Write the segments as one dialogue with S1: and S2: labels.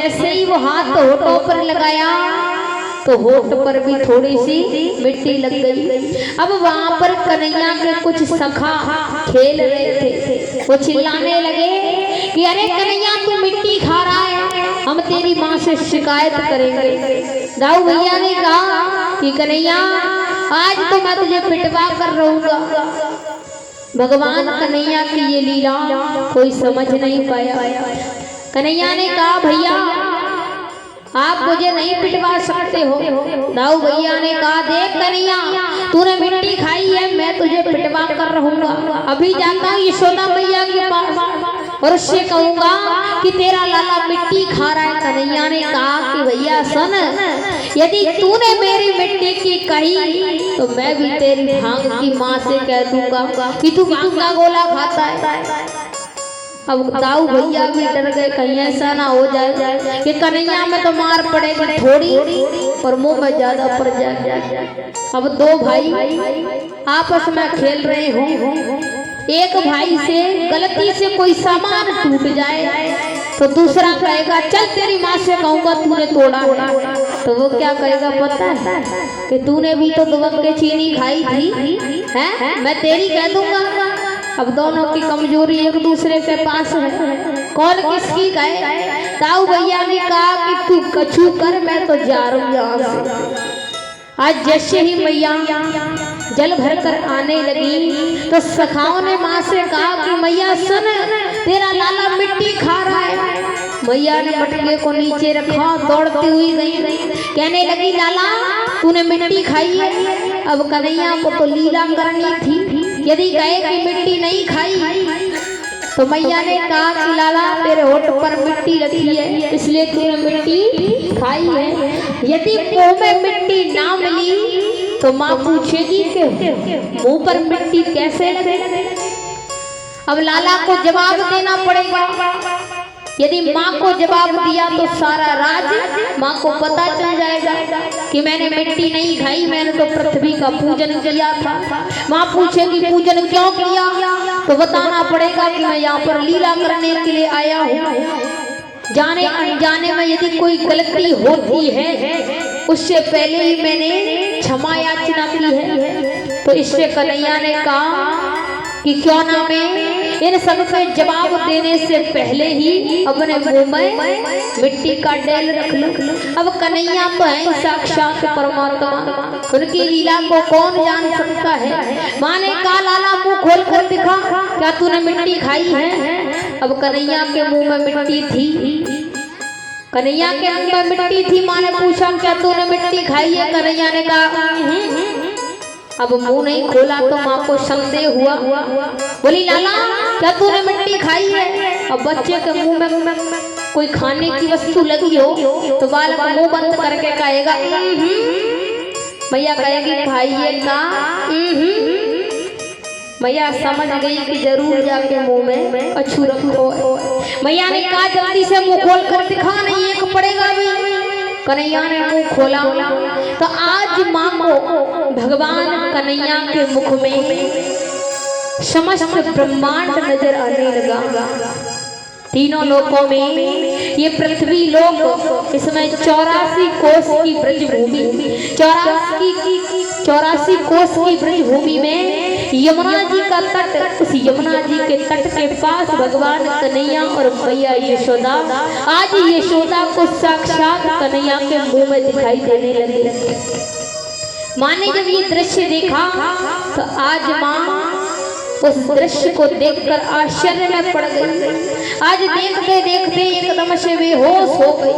S1: जैसे ही वो हाथ होठों पर लगाया तो होठ पर भी थोड़ी सी मिट्टी लग गई। अब वहां पर कन्हैया के कुछ सखा खेल रहे थे, वो चिल्लाने लगे कि अरे कन्हैया तू मिट्टी खा रहा है, हम तेरी माँ से शिकायत करेंगे। दाऊ भैया ने कहा कि कन्हैया आज तो मैं तुझे पिटवा कर रहूंगा। भगवान कन्हैया की ये लीला कोई समझ नहीं पाया। कन्हैया ने कहा भैया आप मुझे नहीं पिटवा सकते हो। दाऊ भैया ने कहा देख कन्हैया तूने मिट्टी खाई है, मैं तुझे पिटवा कर रहूंगा। अभी जाता हूँ यशोदा मैया के पास और उससे कहूंगा कि तेरा लाला मिट्टी खा रहा है। कन्हैया ने कहा कि भैया सुन, यदि तूने मेरी मिट्टी की कही तो मैं भी तेरी भांग की माँ से कह दूंगा कि तू भांग का गोला खाता है। अब दाऊ भैया भी डर गए कहीं ऐसा ना हो जाए कि कन्हैया में तो मार पड़ेगी थोड़ी और मुंह में ज्यादा पड़ जाए। अब दो भाई आपस में खेल रहे हो, एक भाई से गलती से कोई सामान टूट जाए तो दूसरा कहेगा चल तेरी माँ से कहूंगा तूने तोड़ा है। तो वो क्या कहेगा पता है कि तूने भी तो दुबक के चीनी खाई थी है, मैं तेरी कह दूंगा। अब दोनों की कमजोरी एक दूसरे के पास है, कौन किसकी कहे। दाऊ भैया ने कहा कि तू कछू कर, मैं तो जा रहा हूं यहाँ से। आज जैसे ही मैया जल भरकर आने लगी तो सखाओं ने माँ से कहा कि मैया सुन, तेरा लाला मिट्टी खा रहा है। मैया ने मटके को नीचे रखा, दौड़ती हुई गई, कहने लगी लाला तूने मिट्टी खाई है। अब कन्हैया को तो लीला करनी थी, यदि कहे कि मिट्टी नहीं खाई तो मैया ने कहा कि लाला तेरे होठ पर मिट्टी लगी है इसलिए तूने मिट्टी खाई है। यदि मुंह में मिट्टी ना मिली तो माँ पूछेगी कि मुंह पर मिट्टी कैसे लगे। अब लाला को जवाब देना पड़ेगा। यदि माँ को जवाब दिया तो सारा राज माँ को पता चल जाएगा कि मैंने मिट्टी नहीं खाई, मैंने तो पृथ्वी का पूजन किया था। माँ पूछेगी पूजन क्यों किया, तो बताना पड़ेगा कि मैं यहाँ पर लीला करने के लिए आया हूँ। जाने अनजाने में यदि कोई गलती होती है उससे पहले ही मैंने क्षमा याचना की है। तो इससे कन्हैया ने कहा कि क्यों ना मैं इन सब के जवाब देने से पहले ही अपने मुंह में मिट्टी का डेल रख लूं। अब कन्हैया तो है साक्षात परमात्मा, उनकी लीला को कौन जान सकता है। माँ ने कहा लाला मुंह खोल कर दिखा, क्या तूने मिट्टी खाई है। अब कन्हैया के मुंह में मिट्टी थी, कन्हैया के मुंह में मिट्टी थी। माँ ने पूछा क्या तूने मिट्टी खाई है। कन्हैया ने कहा अब मुंह नहीं खोला तो माँ को संदेह हुआ, बोली लाला क्या तूने मिट्टी खाई है। अब बच्चे के मुंह में कोई खाने की वस्तु लगी हो तो बालक मुंह बंद करके कहेगा मैया कहेगी खाइए का। मैया समझ गई कि जरूर जाके मुंह में अछू रखो। मैया ने कहा जल्दी से मुंह खोल कर दिखा, नहीं एक पड़ेगा भी। कन्हैया ने मुंह खोला तो आज माँ को भगवान कन्हैया के मुख में समस्त ब्रह्मांड नजर आने लगा। तीनों लोकों में ये पृथ्वी लोक, इसमें 84 कोस की ब्रजभूमि, 84 कोस की ब्रजभूमि में यमुना जी का तट, उस यमुना जी के तट के पास भगवान कन्हैया और मैया यशोदा, आज यशोदा को साक्षात कन्हैया के मुंह में दिखाई देने लगे। माँ ने जब ये दृश्य देखा तो आज माँ उस दृश्य को देखकर आश्चर्य में पड़ गई। आज देखते देखते एकदम से बेहोश हो गई।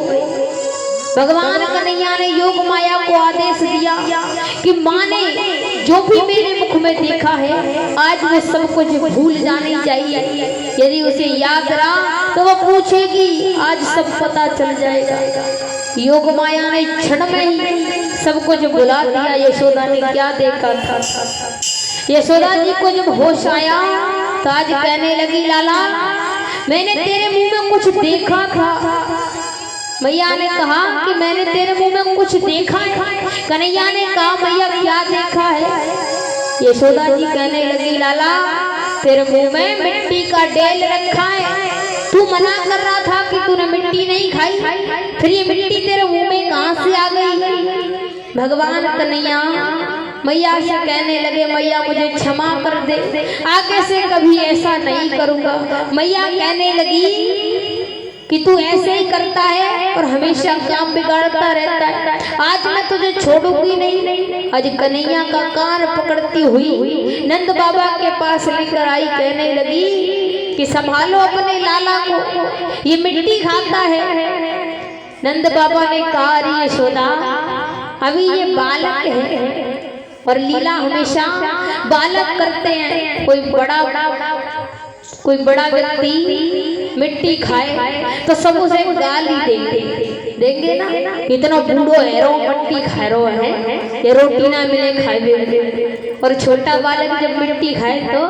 S1: भगवान कन्हैया ने योग माया को आदेश दिया कि माँ ने जो भी मेरे मुख में देखा है आज वो सब कुछ भूल जानी चाहिए। यदि उसे याद रहा तो वो पूछेगी, आज सब पता चल जाएगा। योग माया ने क्षण में ही सब कुछ भुला दिया। यशोदा ने क्या देखा था। यशोदा जी को जब होश आया तो आज कहने लगी लाला मैंने तेरे मुंह में कुछ देखा था। मैया ने कहा कि मैंने तेरे मुंह में कुछ देखा है। कन्हैया ने कहा मैया क्या देखा है। यशोदा जी कहने लगी लाला तेरे मुंह में मिट्टी का डेल रखा है, तू तू मना कर रहा था कि तूने मिट्टी नहीं खाई, फिर ये मिट्टी तेरे मुंह में कहां से आ गई। भगवान कन्हैया मैया से कहने लगे, मैया मुझे क्षमा कर दे, आगे से कभी ऐसा नहीं करूंगा। मैया कहने लगी कि तू ऐसे ही करता है और हमेशा काम बिगाड़ता रहता है, आज मैं तुझे छोड़ूंगी नहीं। आज कन्हैया का कान पकड़ती हुई नंद बाबा के पास लेकर आई, कहने लगी कि संभालो अपने लाला को, ये मिट्टी खाता है। नंद बाबा ने कहा, अरे यशोदा अभी ये बालक है और लीला हमेशा बालक करते हैं। कोई बड़ा व्यक्ति मिट्टी खाए तो सब उसे गाली देंगे ना, इतना बूढ़ो हैरो मिट्टी खा रो है, ये रोटी ना मिले खाए। और छोटा बालक जब मिट्टी खाए तो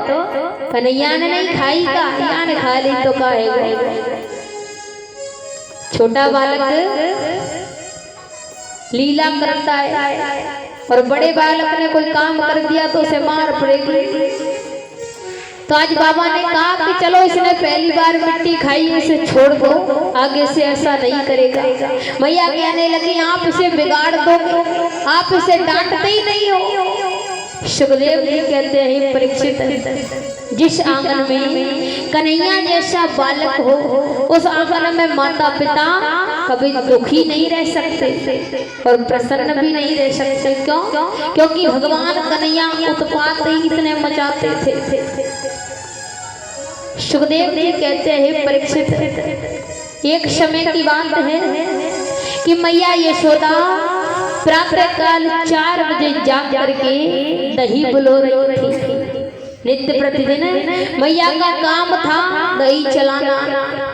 S1: कन्हैया ने नहीं खाई का, या ने खा ली तो कहेगा। छोटा बालक लीला करता है और बड़े बालक ने कोई काम कर दिया तो उसे मार पड़ेगी। तो आज बाबा ने कहा कि चलो इसने पहली बार मिट्टी खाई, इसे छोड़ दो, आगे से ऐसा नहीं करेगा। मैया कहने लगी, आप इसे बिगाड़ दो, आप इसे डांटते ही नहीं हो। सुखदेव जी कहते हैं, परीक्षित जिस आंगन में कन्हैया जैसा बालक हो, उस आंगन में माता पिता कभी दुखी नहीं रह सकते और प्रसन्न भी नहीं रह सकते। क्यों? क्योंकि भगवान कन्हैया उत्पात ही इतने मचाते थे। सुखदेव जी कहते हैं, परीक्षित एक समय की बात है कि मैया यशोदा प्रातः काल 4 बजे जाग करके दही बुलो रही थी। नित्य प्रतिदिन मैया का काम था दही चलाना,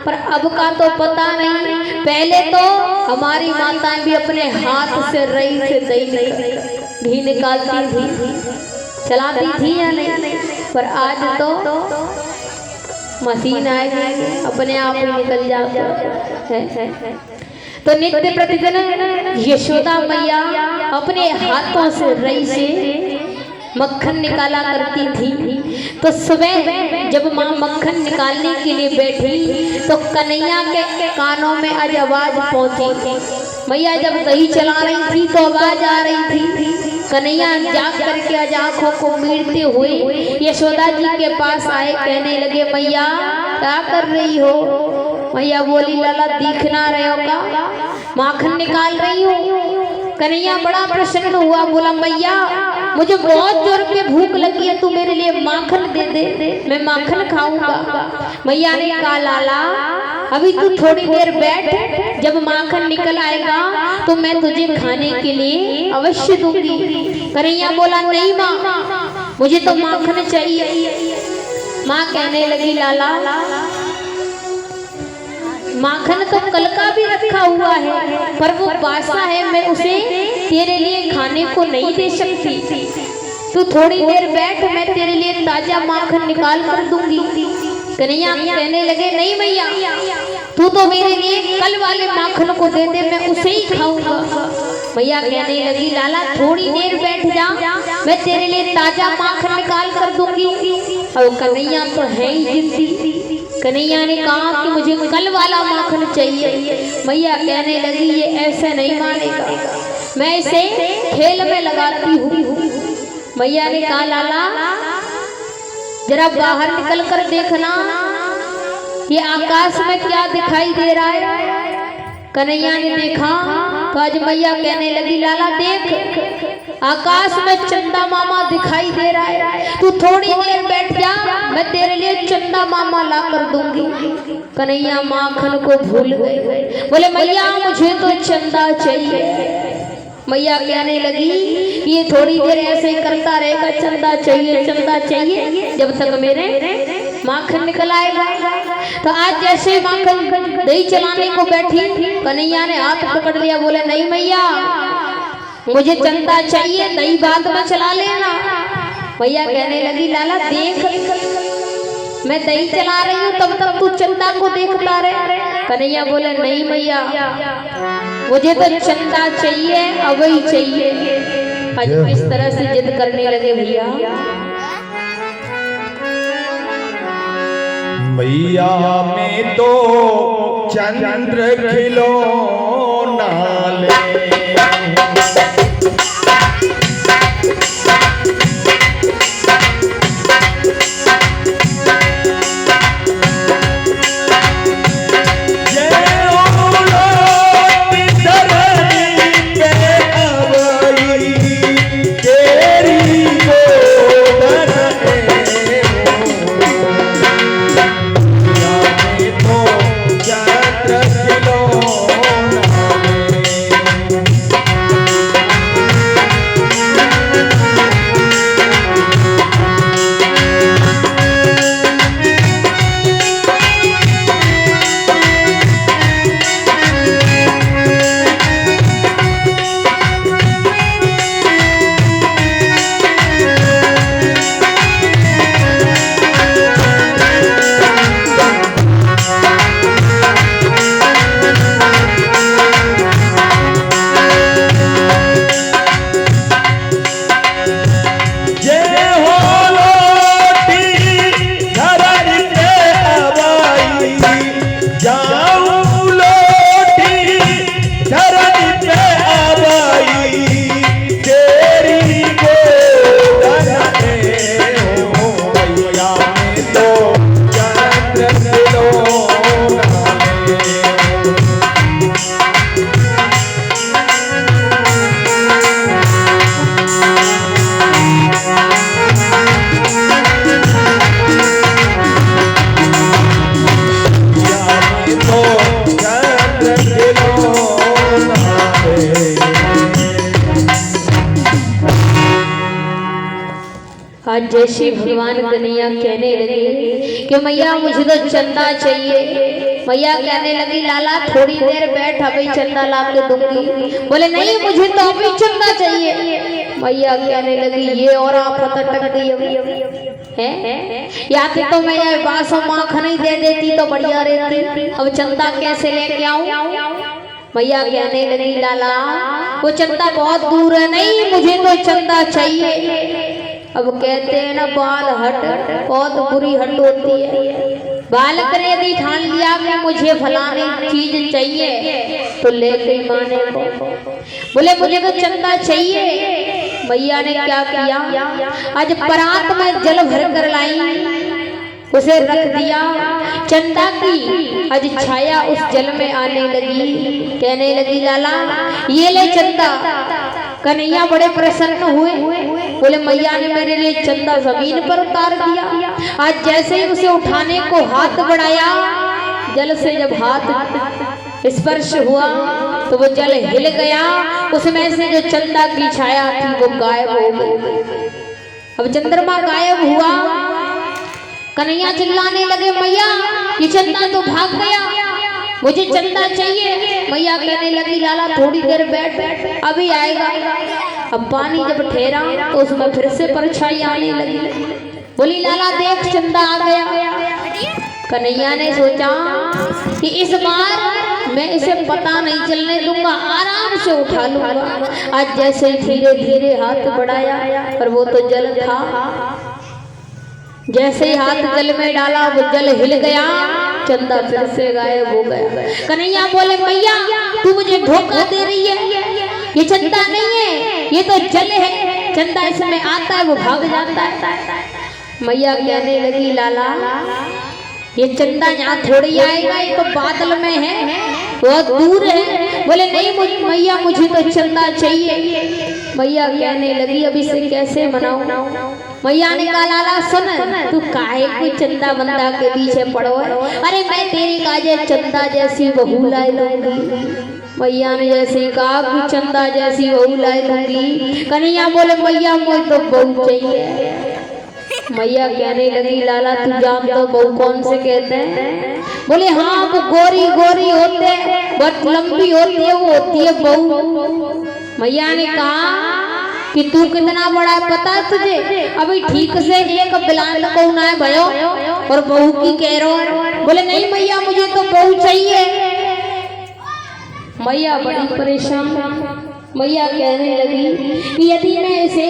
S1: पर अब का तो पता नहीं। पहले तो हमारी माताएं भी अपने हाथ से रही से दही घी निकालती थी, चलाती थी या नहीं, पर आज तो मशीन आएगी, अपने आप ही निकल जाता है। तो नित्य प्रतिदिन यशोदा मैया अपने हाथों से रई से मक्खन निकाला करती थी। तो सुबह जब माँ मक्खन निकालने के लिए बैठी तो कन्हैया के कानों में आज आवाज पहुंची। मैया जब दही चला रही थी तो आवाज आ रही थी। कन्हैया जाग करके आज आंखों को मीड़ते हुए यशोदा जी के पास आए, कहने लगे, मैया क्या कर रही हो? मैया बोली, लाला दिख ना रहे हो का, माखन निकाल रही हूँ। कन्हैया बड़ा प्रसन्न हुआ, बोला, मैया मुझे बहुत जोर पे भूख लगी है, तू मेरे लिए माखन दे दे, मैं माखन खाऊंगा। मैया ने कहा, लाला अभी तू थोड़ी देर बैठ, जब माखन निकल आएगा तो मैं तुझे खाने के लिए अवश्य दूंगी। कन्हैया बोला, नहीं माँ, मुझे तो माखन चाहिए। माँ कहने लगी, लाला माखन तो कल का भी रखा हुआ है, पर वो बासा है, मैं उसे तेरे लिए खाने को नहीं दे सकती। तू थोड़ी देर बैठ, मैं तेरे लिए ताजा माखन निकाल कर दूंगी। कन्हैया कहने लगे, नहीं मैया, तू तो मेरे लिए कल वाले माखन को दे दे, मैं उसे ही खाऊंगा। मैया कहने लगी, लाला थोड़ी देर बैठ जा, मैं तेरे लिए ताजा माखन निकाल कर दूंगी। और कन्हैया तो है ही जिद्दी। कन्हैया ने कहा कि मुझे कल वाला माखन चाहिए। मैया कहने लगी, ये ऐसे नहीं मानेगा, मैं इसे खेल में लगाती हूँ। मैया ने कहा, लाला जरा बाहर निकल कर देखना, ये आकाश में क्या दिखाई दे रहा है। कन्हैया ने देखा तो आज मैया कहने लगी, लाला देख, आकाश में चंदा मामा दिखाई दे रहा है, तू थोड़ी देर बैठ जा, मैं तेरे लिए चंदा मामा ला कर दूंगी। कन्हैया माखन को भूल गए, बोले, मैया मुझे तो चंदा चाहिए। मैया कहने लगी, ये थोड़ी देर ऐसे ही करता रहेगा, चंदा चाहिए चंदा चाहिए, जब तक मेरे माखन निकल आएगा। तो आज जैसे माखन दही चलाने को बैठी, कन्हैया ने हाथ पकड़ लिया, बोले, नहीं मैया, मुझे चंदा चाहिए, दही बाद में चला लेना। मैया कहने लगी, लाला देख, मैं दही चला रही हूँ, तब तक तू चंदा को देखता रहे। कन्हैया बोले, नहीं मैया, मुझे तो चंदा चाहिए, अब ही चाहिए। आज इस तरह से जिद करने लगे भैया।
S2: मैया में तो चंद्र खिलौना ले।
S1: आज जैसे भगवान कन्हैया कहने लगे कि मैया मुझे तो चंदा चाहिए। मैया कहने लगी लाला थोड़ी देर बैठ, अभी चंदा ला के दूंगी। बोले नहीं मुझे तो अभी चंदा चाहिए। मैया कहने लगी ये और आप अटक गई है, या तो मैं ये बासो माखन ही दे देती तो बढ़िया रहती, अब चंदा कैसे लेके आऊं। मैया कहने लगी लाला वो चंदा बहुत दूर है, नहीं मुझे तो चंदा चाहिए। अब कहते हैं ना बाल हट बहुत बुरी हट होती है। बालक ने यदि ठान लिया कि मुझे फलानी चीज चाहिए तो ले गई माने को। बोले मुझे तो चंदा चाहिए। मैया ने क्या किया, आज परात में जल भर कर लाई, उसे रख दिया। चंदा की आज छाया उस जल में आने लगी। कहने लगी लाला ये ले चंदा। कन्हैया बड़े प्रसन्न हुए। बोले मैया ने मेरे लिए चंदा जमीन पर उतार दिया। आज जैसे ही उसे उठाने को हाथ बढ़ाया, जल से जब हाथ स्पर्श हुआ तो वो जल हिल गया। उसमें से जो चंदा की छाया थी वो गायब हो गई। अब चंद्रमा गायब हुआ। कन्हैया चिल्लाने लगे मैया ये चंदा तो भाग गया, मुझे चंदा चाहिए। मैया कहने लगी लाला थोड़ी देर बैठ, अभी आएगा। अब पानी जब ठहरा तो उसमें फिर से परछाई आने लगी। बोली लाला देख चंदा आ गया। कन्हैया ने सोचा कि इस बार मैं इसे पता नहीं चलने दूंगा, आराम से उठा लूंगा। आज जैसे धीरे धीरे हाथ बढ़ाया पर वो तो जल था। जैसे ही हाथ जल में डाला वो जल हिल गया, चंदा फिर से गायब हो गया। कन्हैया बोले मैया तू मुझे धोखा दे रही है, ये चंदा नहीं है, ये तो जल है। चंदा इसमें आता है वो भाग जाता है। मैया कहने लगी लाला ये चंदा यहाँ थोड़ी आएगा, ये तो बादल में है, बहुत दूर है। बोले नहीं मैया मुझे तो चंदा चाहिए। मैया कहने लगी अब इसे कैसे मनाऊं। मैया ने कहा लाला सुन तू काहे को चंदा बंदा के पीछे पड़ो है, अरे मैं तेरी काजे चंदा जैसी बहू लाई दूंगी। मैया ने जैसे कहा कि चंदा जैसी बहू लाई दूंगी। कन्हैया बोले मैया मुझे तो बहू चाहिए। मैया कहने लगी लाला तू जान तो बहू कौन से कहते हैं। बोले हाँ वो गोरी गोरी होते हैं, बहुत लंबी होती है, वो होती है बहू। मैया ने कहा कि तू कितना बड़ा है पता है तुझे, अभी ठीक से एक बिलान को ना है भयो और बहू की कह रहा। बोले नहीं मैया मुझे तो बहू चाहिए। मैया बड़ी परेशान। मैया कहने लगी कि यदि मैं इसे